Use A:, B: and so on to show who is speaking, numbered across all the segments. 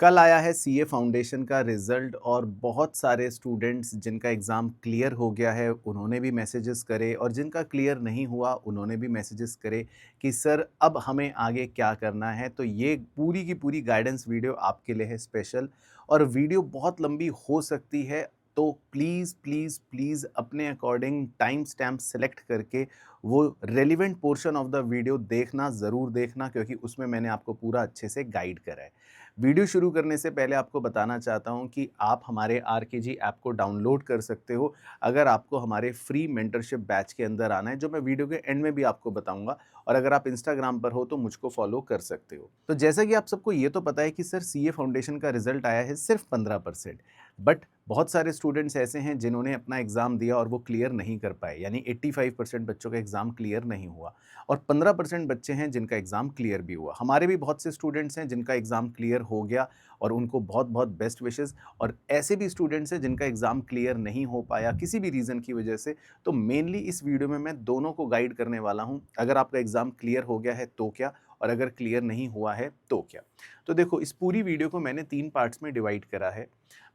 A: कल आया है सीए फाउंडेशन का रिजल्ट और बहुत सारे स्टूडेंट्स जिनका एग्ज़ाम क्लियर हो गया है उन्होंने भी मैसेजेस करे और जिनका क्लियर नहीं हुआ उन्होंने भी मैसेजेस करे कि सर अब हमें आगे क्या करना है। तो ये पूरी की पूरी गाइडेंस वीडियो आपके लिए है स्पेशल, और वीडियो बहुत लंबी हो सकती है। तो प्लीज़ प्लीज़ प्लीज़ अपने अकॉर्डिंग टाइम स्टैम्प सेलेक्ट करके वो relevant portion of the video देखना, ज़रूर देखना, क्योंकि उसमें मैंने आपको पूरा अच्छे से गाइड करा है। वीडियो शुरू करने से पहले आपको बताना चाहता हूं कि आप हमारे आरकेजी ऐप को डाउनलोड कर सकते हो अगर आपको हमारे फ्री मेंटरशिप बैच के अंदर आना है, जो मैं वीडियो के एंड में भी आपको बताऊंगा। और अगर आप इंस्टाग्राम पर हो तो मुझको फॉलो कर सकते हो। तो जैसा कि आप सबको ये तो पता है कि सर सीए फाउंडेशन का रिजल्ट आया है सिर्फ 15%, बट बहुत सारे स्टूडेंट्स ऐसे हैं जिन्होंने अपना एग्जाम दिया और वो क्लियर नहीं कर पाए, यानी 85% बच्चों का एग्जाम क्लियर नहीं हुआ और 15% बच्चे हैं जिनका एग्जाम क्लियर भी हुआ। हमारे भी बहुत से स्टूडेंट्स हैं जिनका एग्जाम क्लियर हो गया और उनको बहुत बहुत बेस्ट विशेस, और ऐसे भी स्टूडेंट्स हैं जिनका एग्जाम क्लियर नहीं हो पाया किसी भी रीज़न की वजह से। तो मेनली इस वीडियो में मैं दोनों को गाइड करने वाला हूं। अगर आपका एग्जाम क्लियर हो गया है तो क्या, और अगर क्लियर नहीं हुआ है तो क्या। तो देखो, इस पूरी वीडियो को मैंने 3 पार्ट्स में डिवाइड करा है।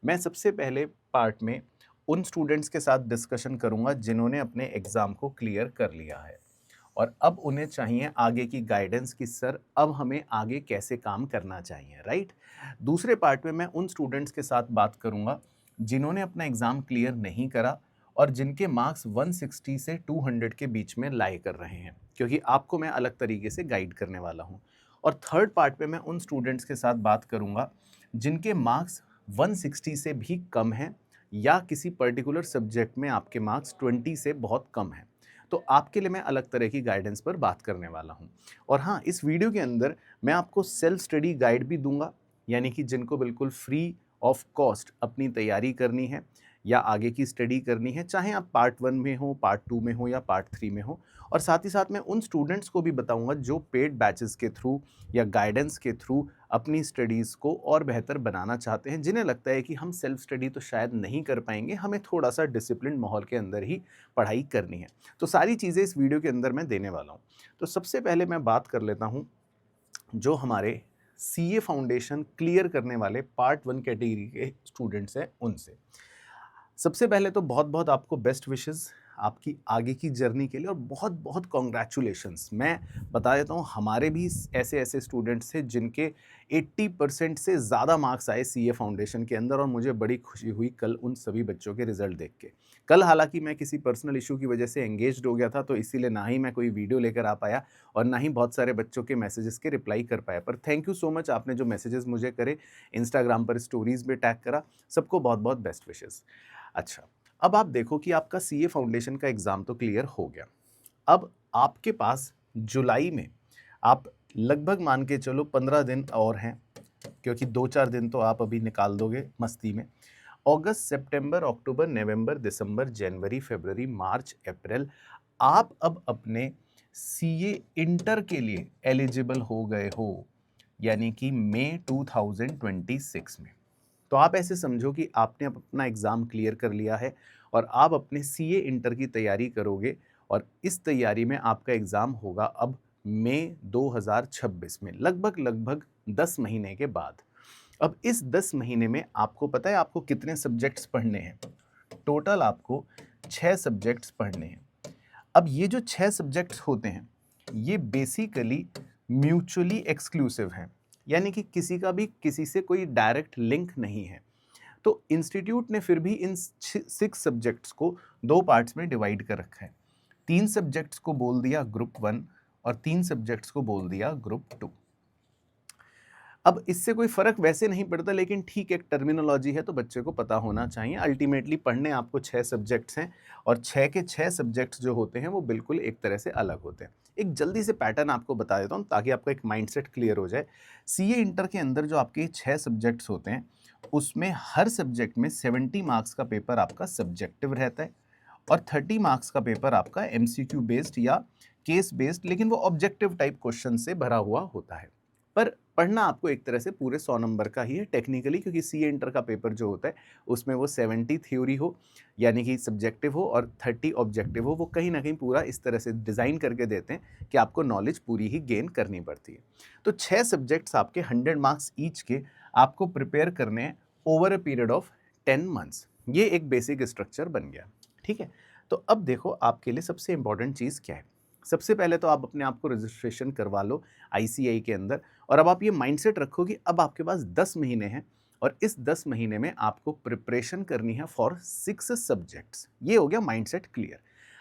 A: मैं सबसे पहले पार्ट में उन स्टूडेंट्स के साथ डिस्कशन करूंगा जिन्होंने अपने एग्जाम को क्लियर कर लिया है और अब उन्हें चाहिए आगे की गाइडेंस कि सर अब हमें आगे कैसे काम करना चाहिए, राइट। दूसरे पार्ट में मैं उन स्टूडेंट्स के साथ बात करूंगा जिन्होंने अपना एग्जाम क्लियर नहीं करा और जिनके मार्क्स 160 से 200 के बीच में लाई कर रहे हैं, क्योंकि आपको मैं अलग तरीके से गाइड करने वाला हूं। और थर्ड पार्ट में मैं उन स्टूडेंट्स के साथ बात करूंगा जिनके मार्क्स 160 से भी कम हैं या किसी पर्टिकुलर सब्जेक्ट में आपके मार्क्स 20 से बहुत कम हैं। तो आपके लिए मैं अलग तरह की गाइडेंस पर बात करने वाला हूँ। और हाँ, इस वीडियो के अंदर मैं आपको सेल्फ स्टडी गाइड भी दूंगा, यानी कि जिनको बिल्कुल फ्री ऑफ कॉस्ट अपनी तैयारी करनी है या आगे की स्टडी करनी है, चाहे आप पार्ट 1 में हो, पार्ट 2 में हो या पार्ट 3 में हो। और साथ ही साथ मैं उन स्टूडेंट्स को भी बताऊंगा जो पेड बैचेस के थ्रू या गाइडेंस के थ्रू अपनी स्टडीज़ को और बेहतर बनाना चाहते हैं, जिन्हें लगता है कि हम सेल्फ स्टडी तो शायद नहीं कर पाएंगे, हमें थोड़ा सा डिसिप्लिन माहौल के अंदर ही पढ़ाई करनी है। तो सारी चीज़ें इस वीडियो के अंदर मैं देने वाला हूँ। तो सबसे पहले मैं बात कर लेता हूँ जो हमारे सीए फाउंडेशन क्लियर करने वाले पार्ट 1 कैटेगरी के स्टूडेंट्स हैं उनसे। सबसे पहले तो बहुत बहुत आपको बेस्ट विशेस आपकी आगे की जर्नी के लिए और बहुत बहुत कॉन्ग्रेचुलेशंस। मैं बता देता हूँ, हमारे भी ऐसे ऐसे स्टूडेंट्स थे जिनके 80% से ज़्यादा मार्क्स आए सीए फाउंडेशन के अंदर, और मुझे बड़ी खुशी हुई कल उन सभी बच्चों के रिजल्ट देख के। कल हालांकि मैं किसी पर्सनल इशू की वजह से एंगेज्ड हो गया था, तो इसीलिए ना ही मैं कोई वीडियो लेकर आ पाया और ना ही बहुत सारे बच्चों के मैसेजेस के रिप्लाई कर पाया। पर थैंक यू सो मच, आपने जो मैसेजेस मुझे करे, इंस्टाग्राम पर स्टोरीज में टैग करा, सबको बहुत बहुत बेस्ट विशेस। अच्छा, अब आप देखो कि आपका सीए फाउंडेशन का एग्जाम तो क्लियर हो गया। अब आपके पास जुलाई में आप लगभग मान के चलो 15 दिन और हैं, क्योंकि 2-4 दिन तो आप अभी निकाल दोगे मस्ती में। अगस्त, सितंबर, अक्टूबर, नवंबर, दिसंबर, जनवरी, फरवरी, मार्च, अप्रैल, आप अब अपने सीए इंटर के लिए एलिजिबल हो गए हो, यानी कि मई 2026 में। तो आप ऐसे समझो कि आपने अपना एग्ज़ाम क्लियर कर लिया है और आप अपने सीए इंटर की तैयारी करोगे, और इस तैयारी में आपका एग्ज़ाम होगा अब मई 2026 में, लगभग लगभग 10 महीने के बाद। अब इस 10 महीने में आपको पता है आपको कितने सब्जेक्ट्स पढ़ने हैं? टोटल आपको 6 सब्जेक्ट्स पढ़ने हैं। अब ये जो 6 सब्जेक्ट्स होते हैं, ये बेसिकली म्यूचुअली एक्सक्लूसिव हैं, यानी कि किसी का भी किसी से कोई डायरेक्ट लिंक नहीं है। तो इंस्टीट्यूट ने फिर भी इन 6 सब्जेक्ट्स को 2 पार्ट्स में डिवाइड कर रखा है। 3 सब्जेक्ट्स को बोल दिया ग्रुप 1 और 3 सब्जेक्ट्स को बोल दिया ग्रुप 2। अब इससे कोई फर्क वैसे नहीं पड़ता, लेकिन ठीक एक टर्मिनोलॉजी है तो बच्चे को पता होना चाहिए। अल्टीमेटली पढ़ने आपको 6 सब्जेक्ट्स हैं और 6 के 6 सब्जेक्ट्स जो होते हैं वो बिल्कुल एक तरह से अलग होते हैं। एक जल्दी से पैटर्न आपको बता देता हूँ ताकि आपका एक माइंडसेट क्लियर हो जाए। सीए इंटर के अंदर जो आपके 6 सब्जेक्ट्स होते हैं, उसमें हर सब्जेक्ट में 70 मार्क्स का पेपर आपका सब्जेक्टिव रहता है और 30 मार्क्स का पेपर आपका एमसीक्यू बेस्ड या केस बेस्ड, लेकिन वो ऑब्जेक्टिव टाइप क्वेश्चन से भरा हुआ होता है। पर पढ़ना आपको एक तरह से पूरे 100 नंबर का ही है टेक्निकली, क्योंकि सीए इंटर का पेपर जो होता है उसमें वो 70 थ्योरी हो, यानी कि सब्जेक्टिव हो, और 30 ऑब्जेक्टिव हो। वो कहीं ना कहीं पूरा इस तरह से डिज़ाइन करके देते हैं कि आपको नॉलेज पूरी ही गेन करनी पड़ती है। तो 6 सब्जेक्ट्स आपके 100 मार्क्स ईच के आपको प्रिपेयर करने हैं over a period of 10 months. ये एक बेसिक स्ट्रक्चर बन गया, ठीक है। तो अब देखो आपके लिए सबसे इंपॉर्टेंट चीज़ क्या है। सबसे पहले तो आप अपने आप को रजिस्ट्रेशन करवा लो आईसीएआई के अंदर, और अब आप ये माइंडसेट रखो कि अब आपके पास 10 महीने हैं और इस 10 महीने में आपको प्रिपरेशन करनी है फॉर 6 सब्जेक्ट्स। ये हो गया माइंडसेट क्लियर।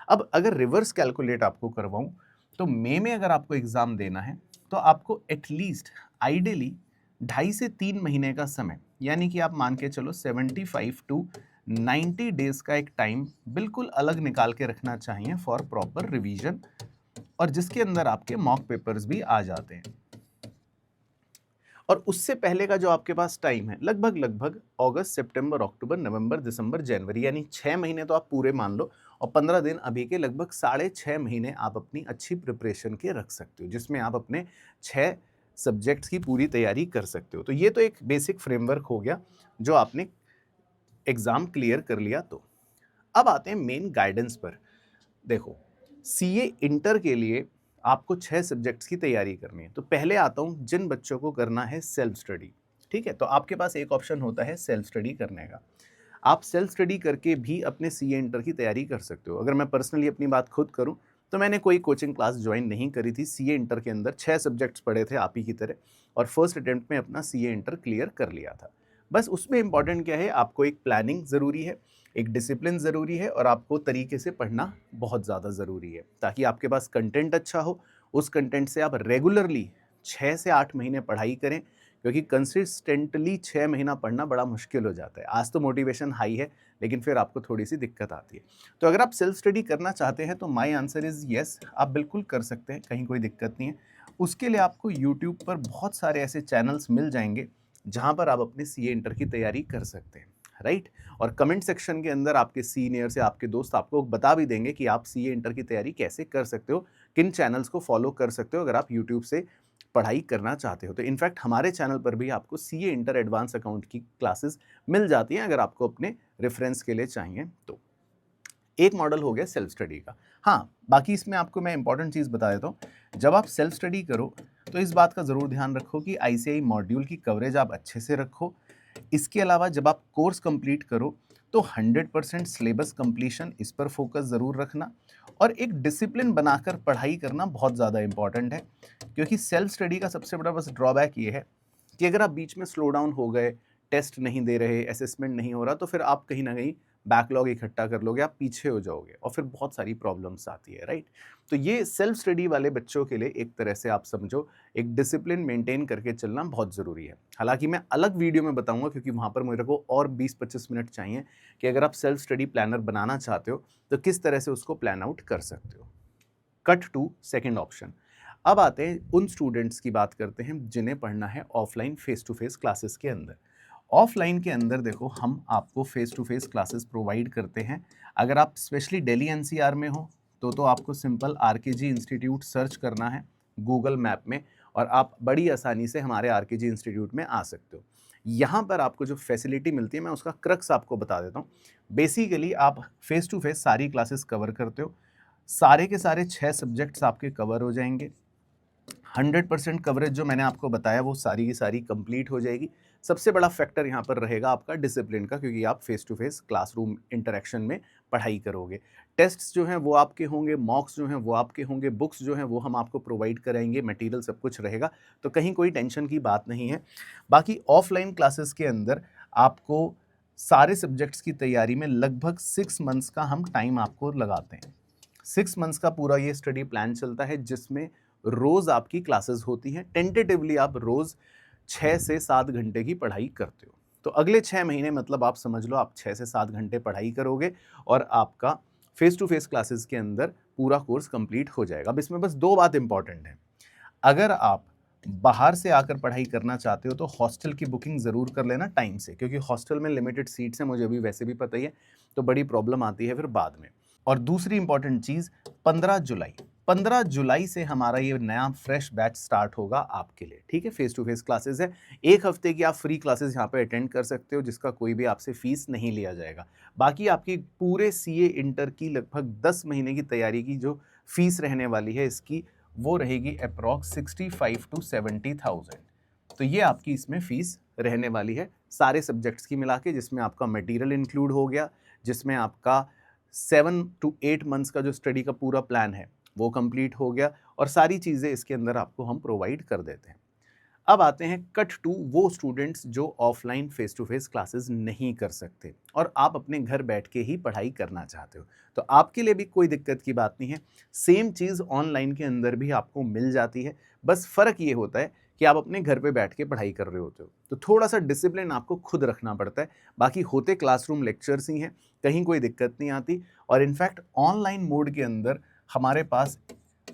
A: अब अगर रिवर्स कैलकुलेट आपको करवाऊं तो मई में अगर आपको एग्जाम देना है तो आपको एटलीस्ट आइडियली 2.5 से 3 महीने का समय, यानी कि आप मान के चलो 75 टू 90 डेज का एक टाइम बिल्कुल अलग निकाल के रखना चाहिए फॉर प्रॉपर रिवीजन, और जिसके अंदर आपके मॉक पेपर्स भी आ जाते हैं। और उससे पहले का जो आपके पास टाइम है लगभग लगभग अगस्त, सितंबर, अक्टूबर, नवंबर, दिसंबर, जनवरी, यानी 6 महीने तो आप पूरे मान लो, और 15 दिन अभी के लगभग 6.5 महीने आप अपनी अच्छी प्रिपरेशन के रख सकते हो, जिसमें आप अपने 6 सब्जेक्ट्स की पूरी तैयारी कर सकते हो। तो ये तो एक बेसिक फ्रेमवर्क हो गया जो आपने एग्जाम क्लियर कर लिया। तो अब आते हैं मेन गाइडेंस पर। देखो, सीए इंटर के लिए आपको 6 सब्जेक्ट्स की तैयारी करनी है। तो पहले आता हूं जिन बच्चों को करना है सेल्फ स्टडी, ठीक है। तो आपके पास एक ऑप्शन होता है सेल्फ स्टडी करने का। आप सेल्फ स्टडी करके भी अपने सीए इंटर की तैयारी कर सकते हो। अगर मैं पर्सनली अपनी बात खुद करूं तो मैंने कोई कोचिंग क्लास ज्वाइन नहीं करी थी। सीए इंटर के अंदर 6 सब्जेक्ट्स पढ़े थे आप ही की तरह, और फर्स्ट अटेम्प्ट में अपना सीए इंटर क्लियर कर लिया था। बस उसमें इंपॉर्टेंट क्या है, आपको एक प्लानिंग ज़रूरी है, एक डिसिप्लिन ज़रूरी है, और आपको तरीके से पढ़ना बहुत ज़्यादा ज़रूरी है ताकि आपके पास कंटेंट अच्छा हो। उस कंटेंट से आप रेगुलरली 6 से 8 महीने पढ़ाई करें, क्योंकि कंसिस्टेंटली 6 महीना पढ़ना बड़ा मुश्किल हो जाता है। आज तो मोटिवेशन हाई है, लेकिन फिर आपको थोड़ी सी दिक्कत आती है। तो अगर आप सेल्फ स्टडी करना चाहते हैं तो माय आंसर इज़ येस, आप बिल्कुल कर सकते हैं, कहीं कोई दिक्कत नहीं है। उसके लिए आपको यूट्यूब पर बहुत सारे ऐसे चैनल्स मिल जाएंगे जहाँ पर आप अपने सीए इंटर की तैयारी कर सकते हैं, राइट। और कमेंट सेक्शन के अंदर आपके सीनियर्स या आपके दोस्त आपको बता भी देंगे कि आप सीए इंटर की तैयारी कैसे कर सकते हो, किन चैनल्स को फॉलो कर सकते हो अगर आप यूट्यूब से पढ़ाई करना चाहते हो। तो इनफैक्ट हमारे चैनल पर भी आपको सीए इंटर एडवांस अकाउंट की क्लासेस मिल जाती हैं अगर आपको अपने रेफरेंस के लिए चाहिए तो। एक मॉडल हो गया सेल्फ स्टडी का। हाँ, बाकी इसमें आपको मैं इंपॉर्टेंट चीज़ बता देता हूँ। जब आप सेल्फ स्टडी करो तो इस बात का ज़रूर ध्यान रखो कि आईसीएआई मॉड्यूल की कवरेज आप अच्छे से रखो। इसके अलावा जब आप कोर्स कंप्लीट करो तो 100% सिलेबस कंप्लीशन, इस पर फोकस ज़रूर रखना, और एक डिसिप्लिन बनाकर पढ़ाई करना बहुत ज़्यादा इंपॉर्टेंट है। क्योंकि सेल्फ स्टडी का सबसे बड़ा बस ड्रॉबैक ये है कि अगर आप बीच में स्लो डाउन हो गए, टेस्ट नहीं दे रहे, असेसमेंट नहीं हो रहा, तो फिर आप कहीं ना कहीं बैकलॉग इकट्ठा कर लोगे, आप पीछे हो जाओगे और फिर बहुत सारी प्रॉब्लम्स आती है, राइट। तो ये सेल्फ स्टडी वाले बच्चों के लिए एक तरह से आप समझो एक डिसिप्लिन मेंटेन करके चलना बहुत ज़रूरी है। हालांकि मैं अलग वीडियो में बताऊंगा, क्योंकि वहाँ पर मेरे को और 20-25 मिनट चाहिए कि अगर आप सेल्फ स्टडी प्लानर बनाना चाहते हो तो किस तरह से उसको प्लान आउट कर सकते हो। Cut to second option. अब आते हैं उन स्टूडेंट्स की बात करते हैं जिन्हें पढ़ना है offline face to face classes के अंदर। ऑफलाइन के अंदर देखो, हम आपको face to face classes provide करते हैं। अगर आप स्पेशली दिल्ली एनसीआर में हो तो आपको सिंपल आरकेजी इंस्टीट्यूट सर्च करना है गूगल मैप में, और आप बड़ी आसानी से हमारे आरकेजी इंस्टीट्यूट में आ सकते हो। यहाँ पर आपको जो फैसिलिटी मिलती है मैं उसका क्रक्स आपको बता देता हूँ। बेसिकली आप फेस टू फेस सारी क्लासेस कवर करते हो, सारे के सारे 6 सब्जेक्ट्स आपके कवर हो जाएंगे। 100% कवरेज जो मैंने आपको बताया वो सारी की सारी कंप्लीट हो जाएगी। सबसे बड़ा फैक्टर यहाँ पर रहेगा आपका डिसिप्लिन का, क्योंकि आप face to face classroom interaction में पढ़ाई करोगे। टेस्ट्स जो हैं वो आपके होंगे, मॉक्स जो हैं वो आपके होंगे, बुक्स जो हैं वो हम आपको प्रोवाइड कराएंगे, मटेरियल सब कुछ रहेगा, तो कहीं कोई टेंशन की बात नहीं है। बाकी ऑफलाइन क्लासेस के अंदर आपको सारे सब्जेक्ट्स की तैयारी में लगभग 6 मंथ्स का हम टाइम आपको लगाते हैं। 6 मंथ्स का पूरा ये स्टडी प्लान चलता है, जिसमें रोज आपकी क्लासेस होती हैं। टेंटेटिवली आप रोज 6 से 7 घंटे की पढ़ाई करते हो। तो अगले 6 महीने मतलब आप समझ लो आप 6 से 7 घंटे पढ़ाई करोगे और आपका फेस टू फेस क्लासेस के अंदर पूरा कोर्स कंप्लीट हो जाएगा। अब इसमें बस 2 बात इंपॉर्टेंट है। अगर आप बाहर से आकर पढ़ाई करना चाहते हो तो हॉस्टल की बुकिंग ज़रूर कर लेना टाइम से, क्योंकि हॉस्टल में लिमिटेड सीट्स हैं, मुझे अभी वैसे भी पता ही है, तो बड़ी प्रॉब्लम आती है फिर बाद में। और दूसरी इंपॉर्टेंट चीज़, 15 जुलाई से हमारा ये नया फ्रेश बैच स्टार्ट होगा आपके लिए, ठीक है। फेस टू फेस क्लासेस है, 1 हफ्ते की आप फ्री क्लासेस यहाँ पे अटेंड कर सकते हो, जिसका कोई भी आपसे फीस नहीं लिया जाएगा। बाकी आपकी पूरे सीए इंटर की लगभग 10 महीने की तैयारी की जो फीस रहने वाली है इसकी, वो रहेगी अप्रॉक्स 65 to 70,000। तो ये आपकी इसमें फीस रहने वाली है सारे सब्जेक्ट्स की मिला के, जिसमें आपका मटेरियल इंक्लूड हो गया, जिसमें आपका 7 to 8 मंथ्स का जो स्टडी का पूरा प्लान है वो कंप्लीट हो गया, और सारी चीज़ें इसके अंदर आपको हम प्रोवाइड कर देते हैं। अब आते हैं कट टू वो स्टूडेंट्स जो offline face to face classes नहीं कर सकते और आप अपने घर बैठ के ही पढ़ाई करना चाहते हो, तो आपके लिए भी कोई दिक्कत की बात नहीं है। सेम चीज़ ऑनलाइन के अंदर भी आपको मिल जाती है, बस फ़र्क ये होता है कि आप अपने घर पे बैठ के पढ़ाई कर रहे होते हो, तो थोड़ा सा डिसिप्लिन आपको खुद रखना पड़ता है। बाकी होते क्लासरूम लेक्चर्स ही हैं, कहीं कोई दिक्कत नहीं आती। और इनफैक्ट ऑनलाइन मोड के अंदर हमारे पास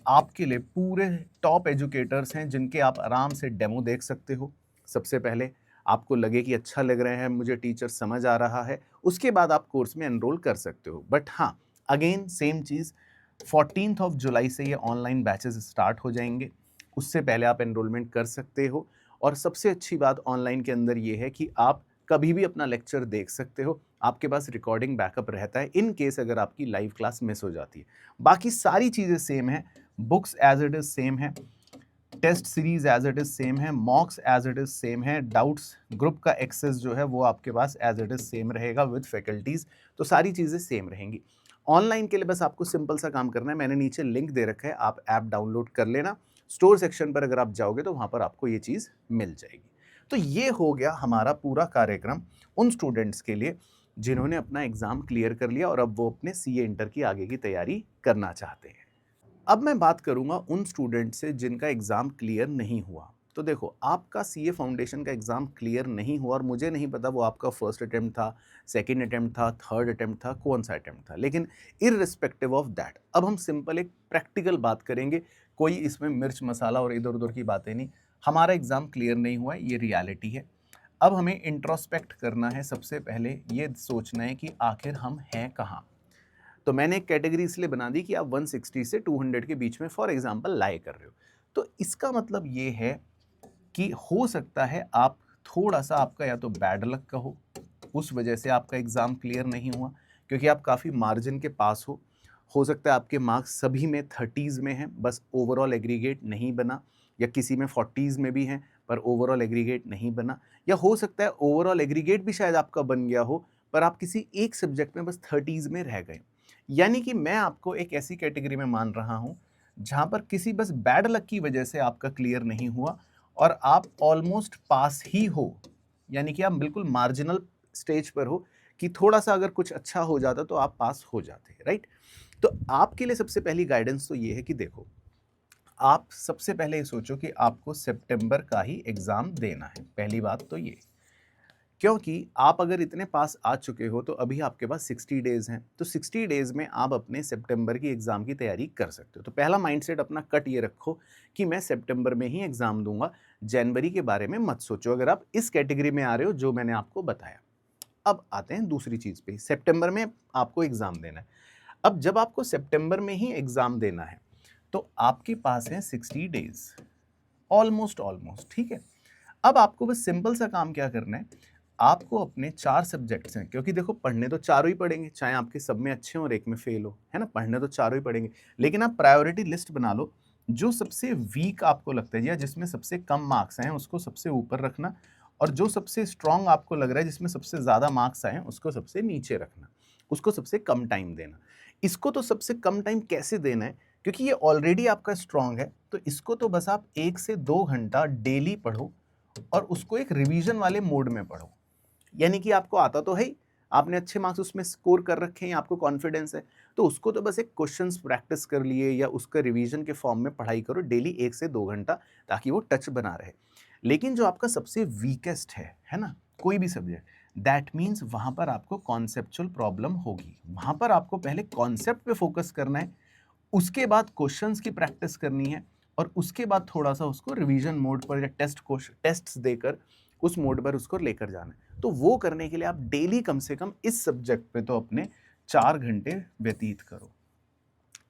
A: आपके लिए पूरे टॉप एजुकेटर्स हैं जिनके आप आराम से डेमो देख सकते हो। सबसे पहले आपको लगे कि अच्छा लग रहे हैं, मुझे टीचर समझ आ रहा है, उसके बाद आप कोर्स में एनरोल कर सकते हो। बट हाँ, again same cheese, 14th of July से ये ऑनलाइन बैचेस स्टार्ट हो जाएंगे, उससे पहले आप एनरोलमेंट कर सकते हो। और सबसे अच्छी बात ऑनलाइन के अंदर ये है कि आप कभी भी अपना लेक्चर देख सकते हो, आपके पास रिकॉर्डिंग बैकअप रहता है इन केस अगर आपकी लाइव क्लास मिस हो जाती है। बाकी सारी चीज़ें सेम है, books as it is same है, test series as it is same है, mocks as it is same है, डाउट्स ग्रुप का एक्सेस जो है वो आपके पास एज इट इज सेम रहेगा विद फैकल्टीज, तो सारी चीज़ें सेम रहेंगी। ऑनलाइन के लिए बस आपको सिंपल सा काम करना है, मैंने नीचे लिंक दे रखा है, आप ऐप डाउनलोड कर लेना, स्टोर सेक्शन पर अगर आप जाओगे तो वहाँ पर आपको ये चीज़ मिल जाएगी। तो ये हो गया हमारा पूरा कार्यक्रम उन स्टूडेंट्स के लिए जिन्होंने अपना एग्ज़ाम क्लियर कर लिया और अब वो अपने सीए इंटर की आगे की तैयारी करना चाहते हैं। अब मैं बात करूंगा उन स्टूडेंट से जिनका एग्ज़ाम क्लियर नहीं हुआ। तो देखो, आपका सीए फाउंडेशन का एग्ज़ाम क्लियर नहीं हुआ और मुझे नहीं पता वो आपका फर्स्ट अटेम्प्ट था, सेकंड अटेम्प्ट था, थर्ड अटेम्प्ट था, कौन सा अटेम्प्ट था, लेकिन इररिस्पेक्टिव ऑफ दैट अब हम सिंपल एक प्रैक्टिकल बात करेंगे, कोई इसमें मिर्च मसाला और इधर उधर की बातें नहीं। हमारा एग्ज़ाम क्लियर नहीं हुआ है, ये रियलिटी है। अब हमें इंट्रोस्पेक्ट करना है, सबसे पहले ये सोचना है कि आखिर हम हैं कहाँ। तो मैंने एक कैटेगरी इसलिए बना दी कि आप 160 से 200 के बीच में फॉर एग्जांपल लाई कर रहे हो। तो इसका मतलब ये है कि हो सकता है आप थोड़ा सा, आपका या तो बैड लक का उस वजह से आपका एग्ज़ाम क्लियर नहीं हुआ क्योंकि आप काफ़ी मार्जिन के पास हो सकता है आपके मार्क्स सभी में 30s में हैं, बस ओवरऑल एग्रीगेट नहीं बना, या किसी में 40s में भी हैं पर ओवरऑल एग्रीगेट नहीं बना, या हो सकता है ओवरऑल एग्रीगेट भी शायद आपका बन गया हो पर आप किसी एक सब्जेक्ट में बस 30s में रह गए। यानी कि मैं आपको एक ऐसी कैटेगरी में मान रहा हूं जहां पर किसी बस बैड लक की वजह से आपका क्लियर नहीं हुआ और आप ऑलमोस्ट पास ही हो, यानी कि आप बिल्कुल मार्जिनल स्टेज पर हो कि थोड़ा सा अगर कुछ अच्छा हो जाता तो आप पास हो जाते, राइट। तो आपके लिए सबसे पहली गाइडेंस तो ये है कि देखो, आप सबसे पहले ये सोचो कि आपको सितंबर का ही एग्जाम देना है, पहली बात तो ये, क्योंकि आप अगर इतने पास आ चुके हो तो अभी आपके पास 60 डेज हैं, तो 60 डेज में आप अपने सितंबर की एग्ज़ाम की तैयारी कर सकते हो। तो पहला माइंडसेट अपना कट ये रखो कि मैं सितंबर में ही एग्ज़ाम दूंगा, जनवरी के बारे में मत सोचो अगर आप इस कैटेगरी में आ रहे हो जो मैंने आपको बताया। अब आते हैं दूसरी चीज़ पे, सितंबर में आपको एग्ज़ाम देना है। अब जब आपको सितंबर में ही एग्ज़ाम देना है तो आपके पास है 60 डेज, ऑलमोस्ट ऑलमोस्ट, ठीक है। अब आपको बस सिंपल सा काम क्या करना है, आपको अपने 4 सब्जेक्ट्स हैं, क्योंकि देखो पढ़ने तो चारों ही पढ़ेंगे, चाहे आपके सब में अच्छे हो और एक में फेल हो, है ना, पढ़ने तो चारों ही पढ़ेंगे, लेकिन आप प्रायोरिटी लिस्ट बना लो, जो सबसे वीक आपको लगता है या जिसमें सबसे कम मार्क्स हैं उसको सबसे ऊपर रखना, और जो सबसे स्ट्रांग आपको लग रहा है जिसमें सबसे ज़्यादा मार्क्स आए हैं उसको सबसे नीचे रखना, उसको सबसे कम टाइम देना। इसको तो सबसे कम टाइम कैसे देना है, क्योंकि ये ऑलरेडी आपका स्ट्रांग है, तो इसको तो बस आप 1 से 2 घंटा डेली पढ़ो और उसको एक रिवीजन वाले मोड में पढ़ो। यानी कि आपको आता तो है ही, आपने अच्छे मार्क्स उसमें स्कोर कर रखे हैं, आपको कॉन्फिडेंस है, तो उसको तो बस एक क्वेश्चंस प्रैक्टिस कर लिए या उसका रिवीजन के फॉर्म में पढ़ाई करो डेली 1 से 2 घंटा, ताकि वो टच बना रहे। लेकिन जो आपका सबसे वीकेस्ट है ना, कोई भी सब्जेक्ट, दैट मीन्स वहाँ पर आपको कॉन्सेप्चुअल प्रॉब्लम होगी। वहाँ पर आपको पहले कॉन्सेप्ट पे फोकस करना है, उसके बाद क्वेश्चंस की प्रैक्टिस करनी है, और उसके बाद थोड़ा सा उसको रिवीजन मोड पर या टेस्ट्स देकर उस मोड पर उसको लेकर जाना है। तो वो करने के लिए आप डेली कम से कम इस सब्जेक्ट पे तो अपने 4 घंटे व्यतीत करो,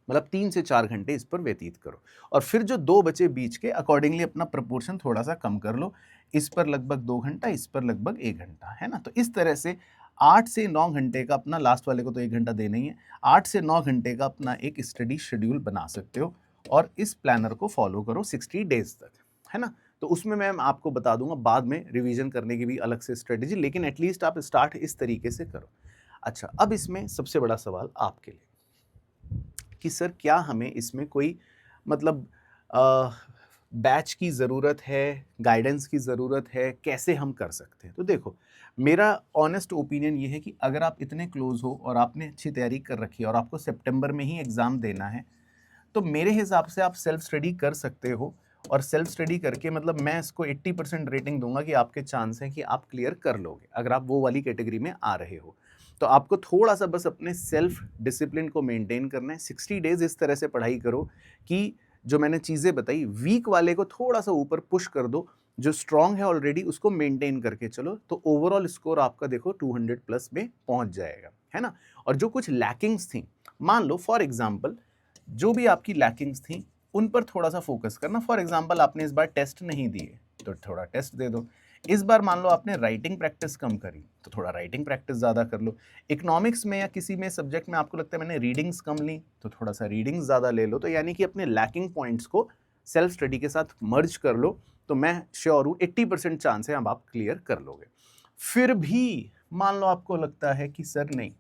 A: मतलब 3 से 4 घंटे इस पर व्यतीत करो, और फिर जो 2 बचे बीच के अकॉर्डिंगली अपना प्रपोर्शन थोड़ा सा कम कर लो, इस पर लगभग 2 घंटा, इस पर लगभग 1 घंटा, है ना। तो इस तरह से 8 से 9 घंटे का अपना, लास्ट वाले को तो 1 घंटा देना ही है, 8 से 9 घंटे का अपना एक स्टडी शेड्यूल बना सकते हो और इस प्लानर को फॉलो करो 60 डेज तक, है ना। तो उसमें मैं आपको बता दूंगा बाद में रिवीजन करने की भी अलग से स्ट्रेटेजी, लेकिन एटलीस्ट आप स्टार्ट इस तरीके से करो। अच्छा, अब इसमें सबसे बड़ा सवाल आपके लिए कि सर क्या हमें इसमें कोई मतलब बैच की ज़रूरत है, गाइडेंस की ज़रूरत है, कैसे हम कर सकते हैं? तो देखो, मेरा ऑनेस्ट ओपिनियन ये है कि अगर आप इतने क्लोज़ हो और आपने अच्छी तैयारी कर रखी है और आपको सितंबर में ही एग्ज़ाम देना है, तो मेरे हिसाब से आप सेल्फ स्टडी कर सकते हो। और सेल्फ स्टडी करके मतलब मैं इसको 80% रेटिंग दूंगा कि आपके चांस हैं कि आप क्लियर कर लोगे, अगर आप वो वाली कैटेगरी में आ रहे हो। तो आपको थोड़ा सा बस अपने सेल्फ डिसिप्लिन को मेंटेन करना है। 60 डेज इस तरह से पढ़ाई करो कि जो मैंने चीज़ें बताई, वीक वाले को थोड़ा सा ऊपर पुश कर दो, जो स्ट्रांग है ऑलरेडी उसको मेंटेन करके चलो, तो ओवरऑल स्कोर आपका देखो 200 प्लस में पहुंच जाएगा, है ना। और जो कुछ लैकिंग्स थी, मान लो फॉर एग्जाम्पल जो भी आपकी लैकिंग्स थी उन पर थोड़ा सा फोकस करना। फॉर एग्जांपल आपने इस बार टेस्ट नहीं दिए तो थोड़ा टेस्ट दे दो। इस बार मान लो आपने राइटिंग प्रैक्टिस कम करी तो थोड़ा राइटिंग प्रैक्टिस ज़्यादा कर लो। इकोनॉमिक्स में या किसी में सब्जेक्ट में आपको लगता है मैंने रीडिंग्स कम ली तो थोड़ा सा रीडिंग्स ज़्यादा ले लो। तो यानी कि अपने लैकिंग पॉइंट्स को सेल्फ स्टडी के साथ मर्ज कर लो, तो मैं श्योर हूँ 80% चांस है अब आप क्लियर कर लोगे। फिर भी मान लो आपको लगता है कि सर नहीं,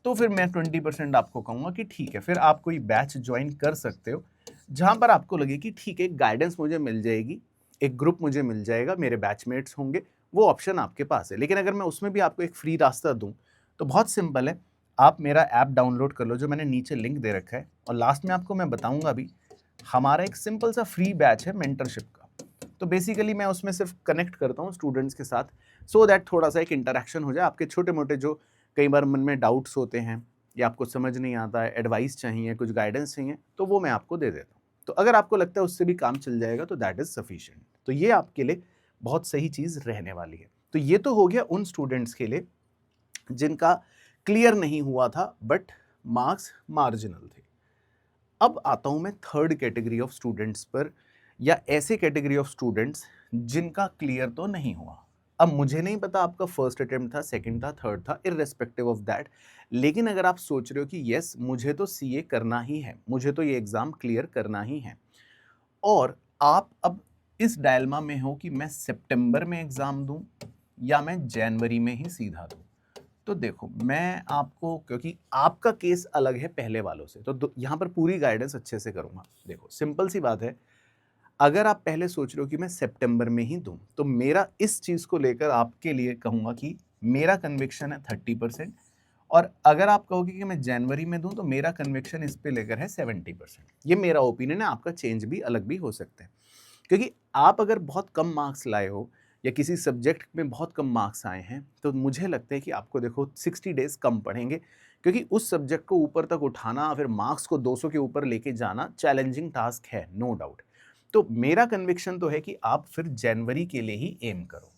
A: तो फिर मैं 20% आपको कहूँगा कि ठीक है, फिर आप कोई बैच ज्वाइन कर सकते हो जहाँ पर आपको लगे कि ठीक है गाइडेंस मुझे मिल जाएगी, एक ग्रुप मुझे मिल जाएगा, मेरे बैचमेट्स होंगे, वो ऑप्शन आपके पास है। लेकिन अगर मैं उसमें भी आपको एक फ्री रास्ता दूँ तो बहुत सिंपल है, आप मेरा ऐप डाउनलोड कर लो जो मैंने नीचे लिंक दे रखा है, और लास्ट में आपको मैं बताऊँगा भी, हमारा एक सिंपल सा फ्री बैच है मेंटरशिप का। तो बेसिकली मैं उसमें सिर्फ कनेक्ट करता हूँ स्टूडेंट्स के साथ, सो दैट थोड़ा सा एक इंटरेक्शन हो जाए। आपके छोटे मोटे जो कई बार मन में डाउट्स होते हैं या आपको समझ नहीं आता है, एडवाइस चाहिए, कुछ गाइडेंस चाहिए, तो वो मैं आपको दे देता हूँ। तो अगर आपको लगता है उससे भी काम चल जाएगा तो दैट इज़ सफिशिएंट। तो ये आपके लिए बहुत सही चीज़ रहने वाली है। तो ये तो हो गया उन स्टूडेंट्स के लिए जिनका क्लियर नहीं हुआ था बट मार्क्स मार्जिनल थे। अब आता हूँ मैं थर्ड कैटेगरी ऑफ स्टूडेंट्स पर, या ऐसे कैटेगरी ऑफ स्टूडेंट्स जिनका क्लियर तो नहीं हुआ। अब मुझे नहीं पता आपका फर्स्ट अटेम्प्ट था, सेकंड था, थर्ड था, इररिस्पेक्टिव ऑफ दैट, लेकिन अगर आप सोच रहे हो कि यस मुझे तो सीए करना ही है, मुझे तो ये एग्ज़ाम क्लियर करना ही है, और आप अब इस डायलमा में हो कि मैं सितंबर में एग्ज़ाम दूं या मैं जनवरी में ही सीधा दूं, तो देखो मैं आपको, क्योंकि आपका केस अलग है पहले वालों से, तो यहाँ पर पूरी गाइडेंस अच्छे से करूँगा। देखो सिंपल सी बात है, अगर आप पहले सोच रहे हो कि मैं सितंबर में ही दूं, तो मेरा इस चीज़ को लेकर आपके लिए कहूँगा कि मेरा कन्विक्शन है 30%, और अगर आप कहोगे कि मैं जनवरी में दूं तो मेरा कन्विक्शन इस पे लेकर है 70%। ये मेरा ओपिनियन है, आपका चेंज भी अलग भी हो सकता है। क्योंकि आप अगर बहुत कम मार्क्स लाए हो या किसी सब्जेक्ट में बहुत कम मार्क्स आए हैं, तो मुझे लगता है कि आपको देखो 60 डेज कम पड़ेंगे, क्योंकि उस सब्जेक्ट को ऊपर तक उठाना, फिर मार्क्स को 200 के ऊपर लेके जाना चैलेंजिंग टास्क है, नो डाउट। तो मेरा कन्विक्शन तो है कि आप फिर जनवरी के लिए ही एम करो।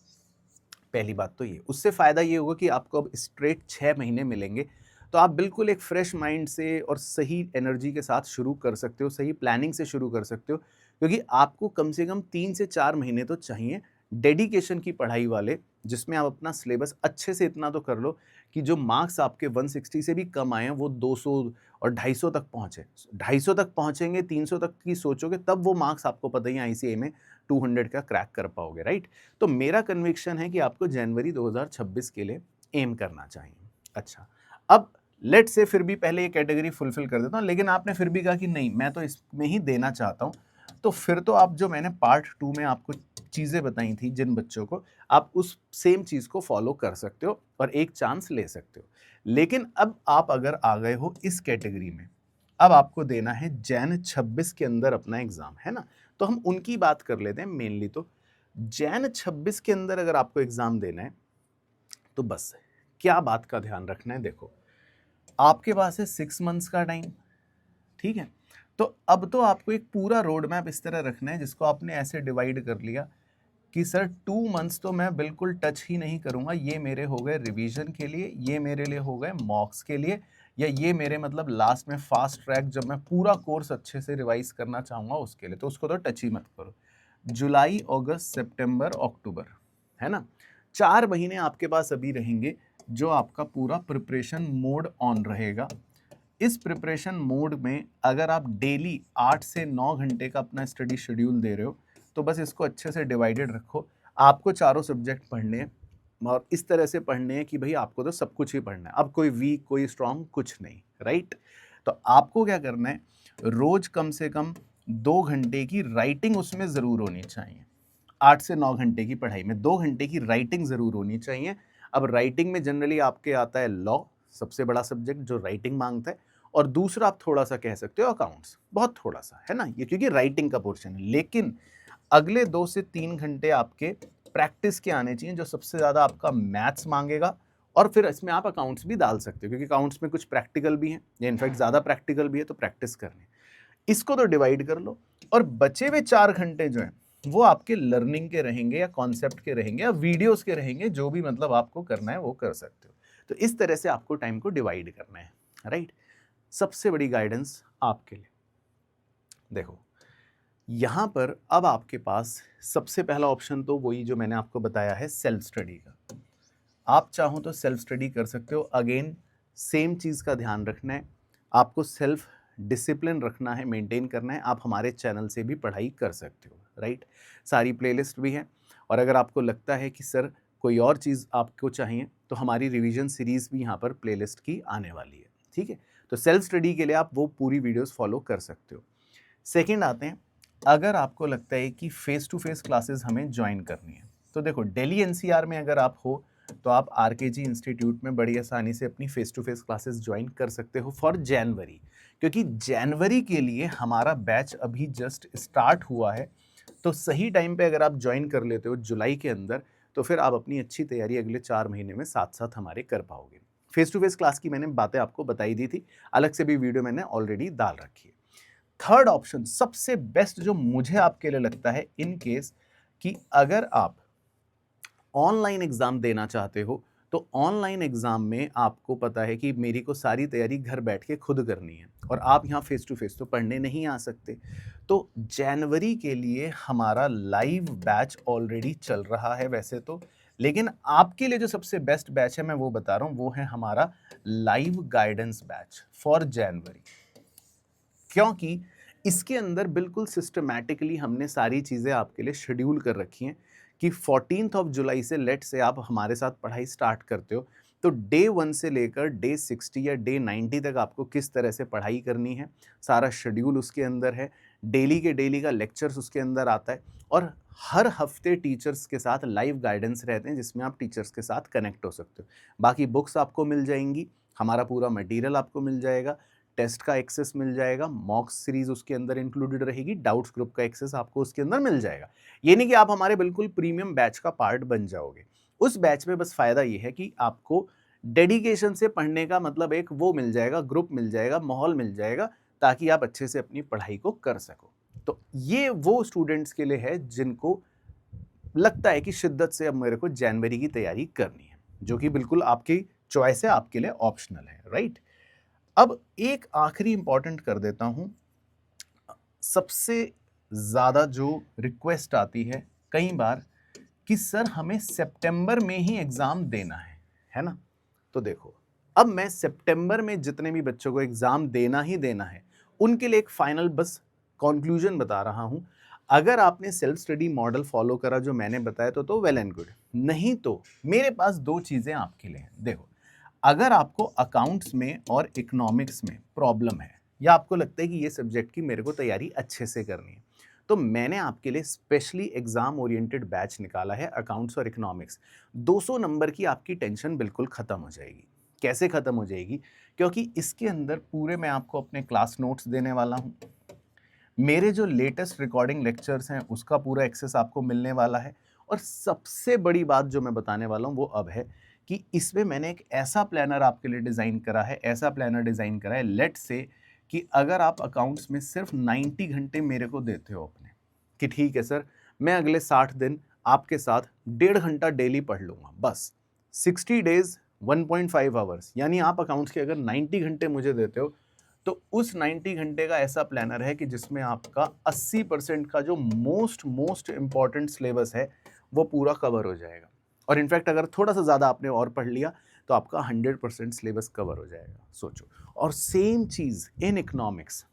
A: पहली बात तो ये, उससे फ़ायदा ये होगा कि आपको अब स्ट्रेट 6 महीने मिलेंगे, तो आप बिल्कुल एक फ्रेश माइंड से और सही एनर्जी के साथ शुरू कर सकते हो, सही प्लानिंग से शुरू कर सकते हो, क्योंकि आपको कम से कम 3 से 4 महीने तो चाहिए डेडिकेशन की पढ़ाई वाले, जिसमें आप अपना सिलेबस अच्छे से इतना तो कर लो कि जो मार्क्स आपके 160 से भी कम आए हैं वो 200 और 250 तक पहुँचे। 250 तक पहुँचेंगे, 300 तक की सोचोगे तब वो मार्क्स आपको पता ही है आईसीएआई में 200 का क्रैक कर पाओगे, राइट? तो मेरा कन्विक्शन है कि आपको जनवरी 2026 के लिए एम करना चाहिए। अच्छा, अब लेट्स से फिर भी पहले ये कैटेगरी फुलफिल कर देता हूँ, लेकिन आपने फिर भी कहा कि नहीं मैं तो इसमें ही देना चाहता हूँ, तो फिर तो आप जो मैंने पार्ट 2 में आपको चीज़ें बताई थी जिन बच्चों को, आप उस सेम चीज़ को फॉलो कर सकते हो और एक चांस ले सकते हो। लेकिन अब आप अगर आ गए हो इस कैटेगरी में, अब आपको देना है जैन 26 के अंदर अपना एग्ज़ाम, है ना? तो हम उनकी बात कर लेते हैं मेनली। तो जैन 26 के अंदर अगर आपको एग्ज़ाम देना है, तो बस क्या बात का ध्यान रखना है, देखो आपके पास है 6 मंथ्स का टाइम, ठीक है? तो अब तो आपको एक पूरा रोड मैप इस तरह रखना है जिसको आपने ऐसे डिवाइड कर लिया कि सर 2 मंथ्स तो मैं बिल्कुल टच ही नहीं करूँगा, ये मेरे हो गए रिवीजन के लिए, ये मेरे लिए हो गए मॉक्स के लिए, या ये मेरे मतलब लास्ट में फास्ट ट्रैक जब मैं पूरा कोर्स अच्छे से रिवाइज करना चाहूँगा उसके लिए, तो उसको तो टच ही मत करो। जुलाई, अगस्त, सितंबर, अक्टूबर, है ना? 4 महीने आपके पास अभी रहेंगे जो आपका पूरा प्रिपरेशन मोड ऑन रहेगा। इस प्रिपरेशन मोड में अगर आप डेली 8 से 9 घंटे का अपना स्टडी शेड्यूल दे रहे हो, तो बस इसको अच्छे से डिवाइडेड रखो। आपको चारों सब्जेक्ट पढ़ने हैं और इस तरह से पढ़ने हैं कि भाई आपको तो सब कुछ ही पढ़ना है, अब कोई वीक कोई स्ट्रांग कुछ नहीं, राइट। तो आपको क्या करना है, रोज कम से कम 2 घंटे की राइटिंग उसमें ज़रूर होनी चाहिए। 8 से 9 घंटे की पढ़ाई में 2 घंटे की राइटिंग ज़रूर होनी चाहिए। अब राइटिंग में जनरली आपके आता है लॉ, सबसे बड़ा सब्जेक्ट जो राइटिंग मांगता है, और दूसरा आप थोड़ा सा कह सकते हो अकाउंट्स, बहुत थोड़ा सा है ना ये, क्योंकि राइटिंग का पोर्शन है। लेकिन अगले 2 से 3 घंटे आपके प्रैक्टिस के आने चाहिए, जो सबसे ज़्यादा आपका मैथ्स मांगेगा, और फिर इसमें आप अकाउंट्स भी डाल सकते हो, क्योंकि अकाउंट्स में कुछ प्रैक्टिकल भी है, या इनफैक्ट ज़्यादा प्रैक्टिकल भी है, तो प्रैक्टिस करनी। इसको तो डिवाइड कर लो, और बचे हुए 4 घंटे जो हैं वो आपके लर्निंग के रहेंगे, या कॉन्सेप्ट के रहेंगे, या वीडियोस के रहेंगे, जो भी मतलब आपको करना है वो कर सकते हो। तो इस तरह से आपको टाइम को डिवाइड करना है, राइट। सबसे बड़ी गाइडेंस आपके लिए, देखो यहां पर अब आपके पास सबसे पहला ऑप्शन तो वही जो मैंने आपको बताया है, सेल्फ स्टडी का। आप चाहो तो सेल्फ स्टडी कर सकते हो। अगेन सेम चीज़ का ध्यान रखना है, आपको सेल्फ डिसिप्लिन रखना है, मेंटेन करना है। आप हमारे चैनल से भी पढ़ाई कर सकते हो, राइट। सारी प्लेलिस्ट भी है, और अगर आपको लगता है कि सर कोई और चीज़ आपको चाहिए, तो हमारी रिवीजन सीरीज़ भी यहाँ पर प्लेलिस्ट की आने वाली है, ठीक है। तो सेल्फ स्टडी के लिए आप वो पूरी वीडियोस फॉलो कर सकते हो। सेकंड आते हैं, अगर आपको लगता है कि फेस टू फेस क्लासेस हमें ज्वाइन करनी है, तो देखो दिल्ली एनसीआर में अगर आप हो तो आप आरकेजी इंस्टीट्यूट में बड़ी आसानी से अपनी face to face classes join कर सकते हो फॉर जनवरी, क्योंकि जनवरी के लिए हमारा बैच अभी जस्ट स्टार्ट हुआ है। तो सही टाइम पे अगर आप ज्वाइन कर लेते हो जुलाई के अंदर, तो फिर आप अपनी अच्छी तैयारी अगले 4 महीने में साथ साथ हमारे कर पाओगे। फेस टू फेस क्लास की मैंने बातें आपको बताई दी थी, अलग से भी वीडियो मैंने ऑलरेडी डाल रखी है। थर्ड ऑप्शन सबसे बेस्ट जो मुझे आपके लिए लगता है, इन केस कि अगर आप ऑनलाइन एग्जाम देना चाहते हो, तो ऑनलाइन एग्जाम में आपको पता है कि मेरी को सारी तैयारी घर बैठ के खुद करनी है, और आप यहाँ फेस टू फेस तो पढ़ने नहीं आ सकते। तो जनवरी के लिए हमारा लाइव बैच ऑलरेडी चल रहा है वैसे तो, लेकिन आपके लिए जो सबसे बेस्ट बैच है मैं वो बता रहा हूँ, वो है हमारा live guidance batch for January. क्योंकि इसके अंदर बिल्कुल सिस्टमैटिकली हमने सारी चीज़ें आपके लिए शेड्यूल कर रखी हैं कि 14 जुलाई से लेट से आप हमारे साथ पढ़ाई स्टार्ट करते हो, तो डे 1 से लेकर डे 60 या डे 90 तक आपको किस तरह से पढ़ाई करनी है, सारा शेड्यूल उसके अंदर है। डेली के डेली का लेक्चर्स उसके अंदर आता है, और हर हफ्ते टीचर्स के साथ लाइव गाइडेंस रहते हैं, जिसमें आप टीचर्स के साथ कनेक्ट हो सकते हो। बाकी बुक्स आपको मिल जाएंगी, हमारा पूरा मटेरियल आपको मिल जाएगा, टेस्ट का एक्सेस मिल जाएगा, मॉक सीरीज उसके अंदर इंक्लूडेड रहेगी, डाउट्स ग्रुप का एक्सेस आपको उसके अंदर मिल जाएगा। ये नहीं कि आप हमारे बिल्कुल प्रीमियम बैच का पार्ट बन जाओगे। उस बैच में बस फायदा ये है कि आपको डेडिकेशन से पढ़ने का मतलब एक वो मिल जाएगा, ग्रुप मिल जाएगा, माहौल मिल जाएगा, ताकि आप अच्छे से अपनी पढ़ाई को कर सको। तो ये वो स्टूडेंट्स के लिए है जिनको लगता है कि शिद्दत से अब मेरे को जनवरी की तैयारी करनी है, जो कि बिल्कुल आपकी चॉइस है, आपके लिए ऑप्शनल है, राइट। अब एक आखिरी इंपॉर्टेंट कर देता हूं, सबसे ज्यादा जो रिक्वेस्ट आती है कई बार कि सर हमें सितंबर में ही एग्जाम देना है ना। तो देखो, अब मैं सितंबर में जितने भी बच्चों को एग्जाम देना ही देना है, उनके लिए एक फाइनल बस कंक्लूजन बता रहा हूं। अगर आपने सेल्फ स्टडी मॉडल फॉलो करा जो मैंने बताया तो वेल एंड गुड, नहीं तो मेरे पास दो चीजें आपके लिए हैं। देखो, अगर आपको अकाउंट्स में और इकोनॉमिक्स में प्रॉब्लम है, या आपको लगता है कि ये सब्जेक्ट की मेरे को तैयारी अच्छे से करनी है, तो मैंने आपके लिए स्पेशली एग्जाम ओरिएंटेड बैच निकाला है, अकाउंट्स और इकोनॉमिक्स। 200 नंबर की आपकी टेंशन बिल्कुल खत्म हो जाएगी। कैसे खत्म हो जाएगी? क्योंकि इसके अंदर पूरे मैं आपको अपने क्लास नोट्स देने वाला हूँ, मेरे जो लेटेस्ट रिकॉर्डिंग लेक्चर्स हैं उसका पूरा एक्सेस आपको मिलने वाला है, और सबसे बड़ी बात जो मैं बताने वाला हूँ वो अब है कि इसमें मैंने एक ऐसा प्लानर आपके लिए डिज़ाइन करा है, ऐसा प्लानर डिज़ाइन करा है, लेट से कि अगर आप अकाउंट्स में सिर्फ 90 घंटे मेरे को देते हो अपने, कि ठीक है सर मैं अगले 60 दिन आपके साथ 1.5 घंटा डेली पढ़ लूँगा, बस 60 डेज 1.5 आवर्स, यानी आप अकाउंट्स के अगर 90 घंटे मुझे देते हो, तो उस 90 घंटे का ऐसा प्लानर है कि जिसमें आपका 80% का जो मोस्ट इंपॉर्टेंट सिलेबस है वो पूरा कवर हो जाएगा। और इनफैक्ट अगर थोड़ा सा ज़्यादा आपने और पढ़ लिया तो आपका 100% सिलेबस कवर हो जाएगा, सोचो। और सेम चीज़ इन इकोनॉमिक्स,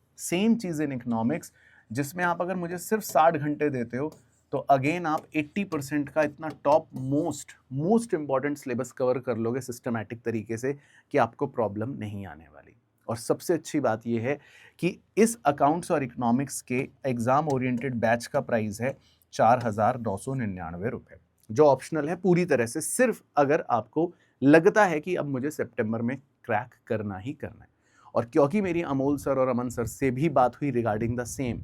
A: जिसमें आप अगर मुझे सिर्फ 60 घंटे देते हो, तो अगेन आप 80% का इतना top most important syllabus cover कर लोगे सिस्टमैटिक तरीके से कि आपको प्रॉब्लम नहीं आने वाली। और सबसे अच्छी बात यह है कि इस अकाउंट्स और इकोनॉमिक्स के एग्जाम ओरिएंटेड बैच का प्राइस है 4,999 रुपये, जो ऑप्शनल है पूरी तरह से, सिर्फ अगर आपको लगता है कि अब मुझे सितंबर में क्रैक करना ही करना है। और क्योंकि मेरी अमोल सर और अमन सर से भी बात हुई रिगार्डिंग द सेम,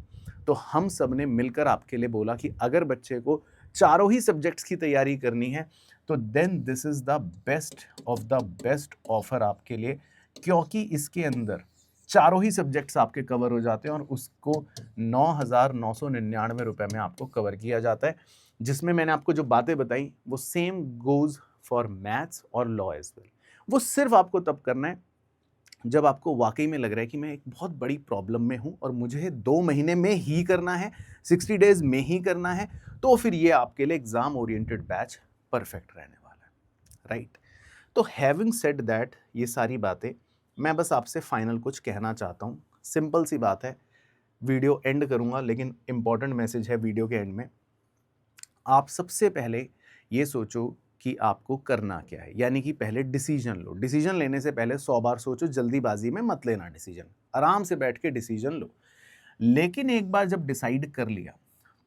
A: तो हम सब ने मिलकर आपके लिए बोला कि अगर बच्चे को चारों ही सब्जेक्ट्स की तैयारी करनी है तो then this is the best of the best offer आपके लिए, क्योंकि इसके अंदर चारों ही सब्जेक्ट्स आपके कवर हो जाते हैं और उसको 9,999 रुपए में आपको कवर किया जाता है, जिसमें मैंने आपको जो बातें बताई वो सेम गोज फॉर मैथ्स और लॉ एज वेल। वो सिर्फ आपको तब करना है जब आपको वाकई में लग रहा है कि मैं एक बहुत बड़ी प्रॉब्लम में हूं और मुझे 2 महीने में ही करना है, 60 डेज में ही करना है, तो फिर ये आपके लिए एग्जाम ओरिएंटेड बैच परफेक्ट रहने वाला है, राइट। तो हैविंग सेड दैट, ये सारी बातें मैं बस आपसे फाइनल कुछ कहना चाहता हूं। सिंपल सी बात है, वीडियो एंड करूंगा लेकिन इंपॉर्टेंट मैसेज है वीडियो के एंड में। आप सबसे पहले ये सोचो कि आपको करना क्या है, यानी कि पहले डिसीजन लो। डिसीजन लेने से पहले 100 बार सोचो, जल्दीबाजी में मत लेना डिसीजन, आराम से बैठ के डिसीजन लो। लेकिन एक बार जब डिसाइड कर लिया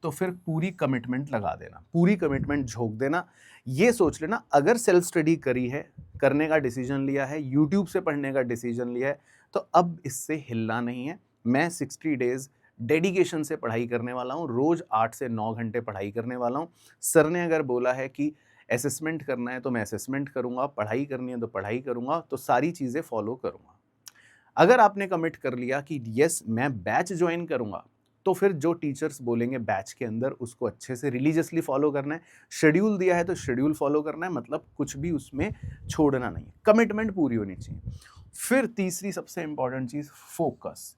A: तो फिर पूरी कमिटमेंट लगा देना, पूरी कमिटमेंट झोंक देना। ये सोच लेना अगर सेल्फ स्टडी करी है, करने का डिसीजन लिया है, यूट्यूब से पढ़ने का डिसीजन लिया है, तो अब इससे हिलना नहीं है। मैं 60 डेज डेडिकेशन से पढ़ाई करने वाला हूँ, रोज 8 से 9 घंटे पढ़ाई करने वाला हूँ। सर ने अगर बोला है कि असेसमेंट करना है तो मैं असेसमेंट करूंगा, पढ़ाई करनी है तो पढ़ाई करूंगा, तो सारी चीज़ें फॉलो करूंगा। अगर आपने कमिट कर लिया कि यस मैं बैच ज्वाइन करूंगा, तो फिर जो टीचर्स बोलेंगे बैच के अंदर उसको अच्छे से रिलीजियसली फॉलो करना है। शेड्यूल दिया है तो शेड्यूल फॉलो करना है, मतलब कुछ भी उसमें छोड़ना नहीं है, कमिटमेंट पूरी होनी चाहिए। फिर तीसरी सबसे इंपॉर्टेंट चीज़, फोकस।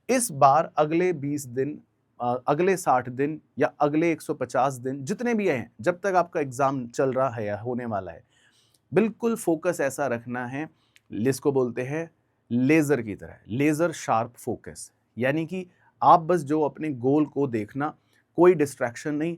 A: इस बार अगले 20 दिन, अगले 60 दिन या अगले 150 दिन जितने भी हैं, जब तक आपका एग्जाम चल रहा है या होने वाला है, बिल्कुल फोकस ऐसा रखना है, जिसको बोलते हैं लेजर की तरह, लेजर शार्प फोकस। यानी कि आप बस जो अपने गोल को देखना, कोई डिस्ट्रैक्शन नहीं,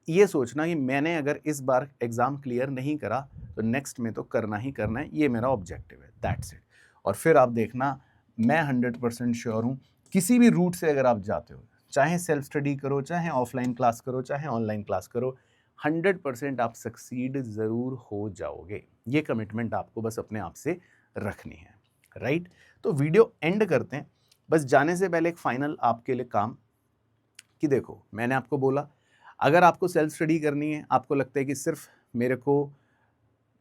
A: ये सोचना कि मैंने अगर इस बार एग्जाम क्लियर नहीं करा तो नेक्स्ट में तो करना ही करना है, ये मेरा ऑब्जेक्टिव है, दैट्स इट। और फिर आप देखना, मैं 100% श्योर हूँ, किसी भी रूट से अगर आप जाते हो, चाहे सेल्फ स्टडी करो, चाहे ऑफलाइन क्लास करो, चाहे ऑनलाइन क्लास करो, 100% आप सक्सीड ज़रूर हो जाओगे। ये कमिटमेंट आपको बस अपने आप से रखनी है, राइट। तो वीडियो एंड करते हैं। बस जाने से पहले एक फाइनल आपके लिए काम, कि देखो मैंने आपको बोला अगर आपको सेल्फ स्टडी करनी है, आपको लगता है कि सिर्फ मेरे को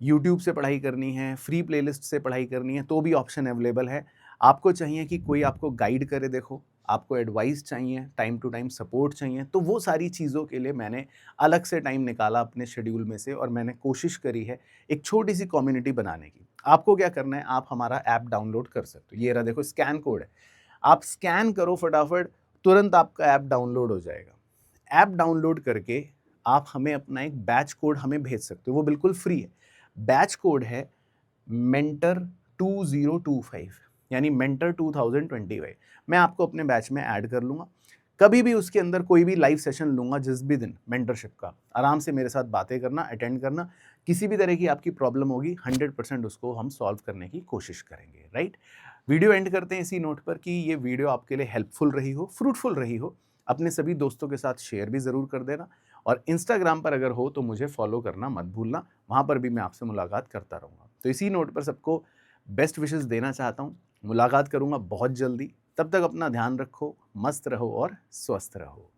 A: यूट्यूब से पढ़ाई करनी है, फ्री प्लेलिस्ट से पढ़ाई करनी है, तो भी ऑप्शन अवेलेबल है। आपको चाहिए कि कोई आपको गाइड करे, देखो आपको एडवाइस चाहिए, टाइम टू टाइम सपोर्ट चाहिए, तो वो सारी चीज़ों के लिए मैंने अलग से टाइम निकाला अपने शेड्यूल में से और मैंने कोशिश करी है एक छोटी सी कम्युनिटी बनाने की। आपको क्या करना है, आप हमारा ऐप डाउनलोड कर सकते हो। ये रहा देखो, स्कैन कोड है, आप स्कैन करो फटाफट, तुरंत आपका ऐप डाउनलोड हो जाएगा। ऐप डाउनलोड करके आप हमें अपना एक बैच कोड हमें भेज सकते हो, वो बिल्कुल फ्री है। बैच कोड है मेंटर 2025, यानी मेंटर 2025। मैं आपको अपने बैच में ऐड कर लूँगा। कभी भी उसके अंदर कोई भी लाइव सेशन लूँगा, जिस भी दिन मेंटरशिप का, आराम से मेरे साथ बातें करना, अटेंड करना। किसी भी तरह की आपकी प्रॉब्लम होगी, 100% उसको हम सॉल्व करने की कोशिश करेंगे, राइट। वीडियो एंड करते हैं इसी नोट पर कि ये वीडियो आपके लिए हेल्पफुल रही हो, फ्रूटफुल रही हो। अपने सभी दोस्तों के साथ शेयर भी ज़रूर कर देना, और इंस्टाग्राम पर अगर हो तो मुझे फॉलो करना मत भूलना, वहाँ पर भी मैं आपसे मुलाकात करता रहूँगा। तो इसी नोट पर सबको बेस्ट विशेस देना चाहता हूँ। मुलाकात करूँगा बहुत जल्दी, तब तक अपना ध्यान रखो, मस्त रहो और स्वस्थ रहो।